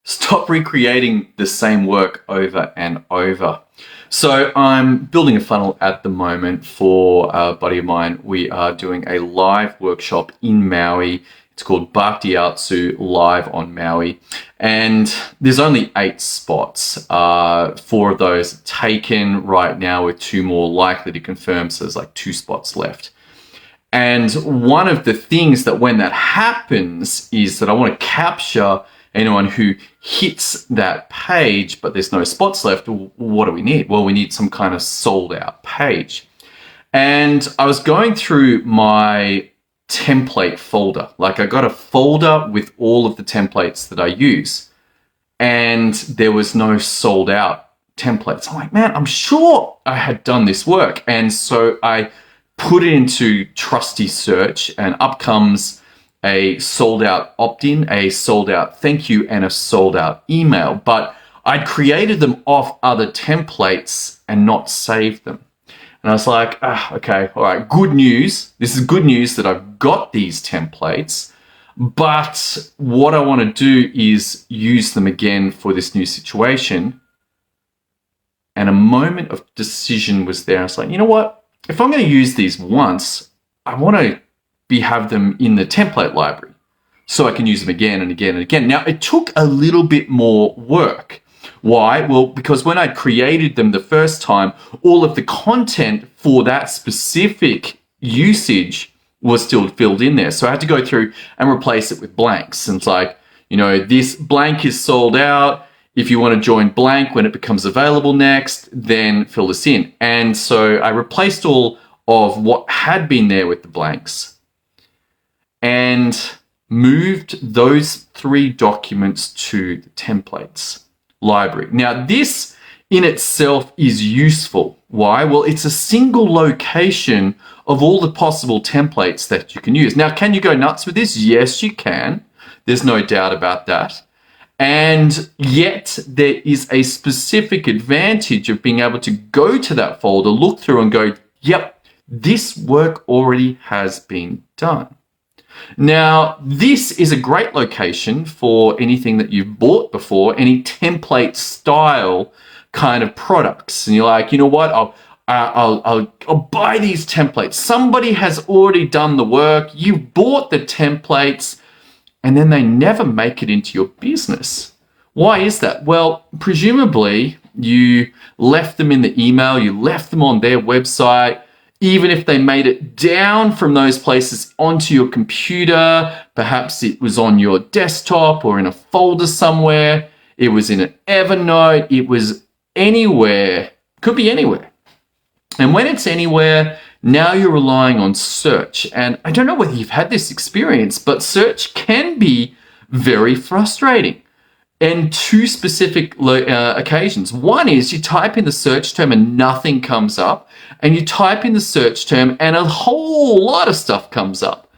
Stop recreating the same work over and over. So I'm building a funnel at the moment for a buddy of mine. We are doing a live workshop in Maui. It's called Bhakti-Atsu Live on Maui. And there's only 8 spots. 4 of those taken right now with 2 more likely to confirm. So there's like 2 spots left. And one of the things that when that happens is that I want to capture anyone who hits that page, but there's no spots left. What do we need? Well, we need some kind of sold out page. And I was going through my template folder. Like I got a folder with all of the templates that I use, and there was no sold out templates. I'm like, man, I'm sure I had done this work. And so I put it into trusty search, and up comes a sold out opt-in, a sold out thank you, and a sold out email. But I'd created them off other templates and not saved them. And I was like, okay, all right, good news. This is good news that I've got these templates, but what I want to do is use them again for this new situation. And a moment of decision was there. I was like, you know what? If I'm going to use these once, I want to have them in the template library so I can use them again and again and again. Now, it took a little bit more work. Why? Well, because when I created them the first time, all of the content for that specific usage was still filled in there. So I had to go through and replace it with blanks. And it's like, you know, this blank is sold out. If you want to join blank when it becomes available next, then fill this in. And so I replaced all of what had been there with the blanks and moved those 3 documents to the templates library. Now, this in itself is useful. Why? Well, it's a single location of all the possible templates that you can use. Now, can you go nuts with this? Yes, you can. There's no doubt about that. And yet there is a specific advantage of being able to go to that folder, look through and go, yep, this work already has been done. Now, this is a great location for anything that you've bought before, any template style kind of products. And you're like, you know what, I'll buy these templates. Somebody has already done the work. You bought the templates, and then they never make it into your business. Why is that? Well, presumably you left them in the email, you left them on their website. Even if they made it down from those places onto your computer, perhaps it was on your desktop or in a folder somewhere, it was in an Evernote, it was anywhere, could be anywhere. And when it's anywhere, now you're relying on search. And I don't know whether you've had this experience, but search can be very frustrating. And 2 specific occasions. One is you type in the search term and nothing comes up, and you type in the search term and a whole lot of stuff comes up.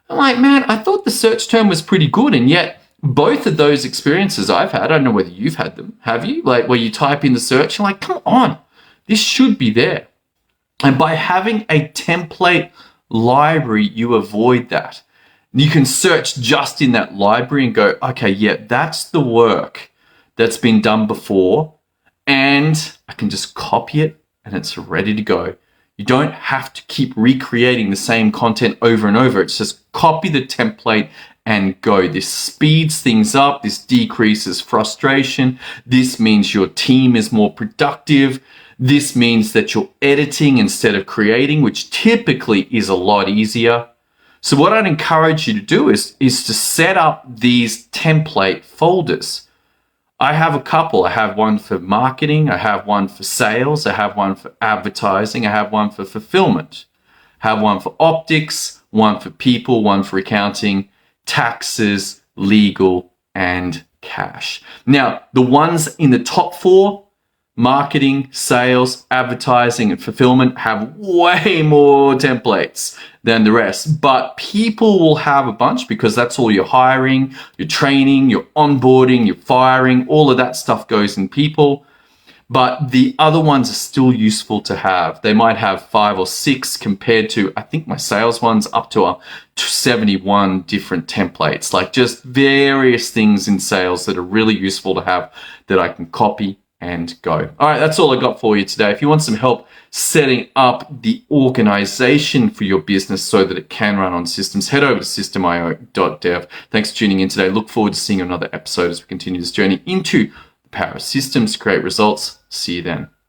I'm like, man, I thought the search term was pretty good, and yet both of those experiences I've had, I don't know whether you've had them, have you? Like where you type in the search, you're like, come on, this should be there. And by having a template library, you avoid that. You can search just in that library and go, okay, yeah, that's the work that's been done before, and I can just copy it and it's ready to go. You don't have to keep recreating the same content over and over. It's just copy the template and go. This speeds things up. This decreases frustration. This means your team is more productive. This means that you're editing instead of creating, which typically is a lot easier. So what I'd encourage you to do is to set up these template folders. I have a couple. I have one for marketing. I have one for sales. I have one for advertising. I have one for fulfillment. I have one for optics, one for people, one for accounting, taxes, legal, and cash. Now, the ones in the top 4, marketing, sales, advertising, and fulfillment, have way more templates than the rest. But people will have a bunch because that's all your hiring, your training, your onboarding, your firing, all of that stuff goes in people. but the other ones are still useful to have. They might have 5 or 6 compared to, I think my sales one's up to 71 different templates, like just various things in sales that are really useful to have that I can copy and go. All right, that's all I got for you today. If you want some help setting up the organization for your business so that it can run on systems, head over to systemio.dev. Thanks for tuning in today. Look forward to seeing another episode as we continue this journey into the power of systems to create results. See you then.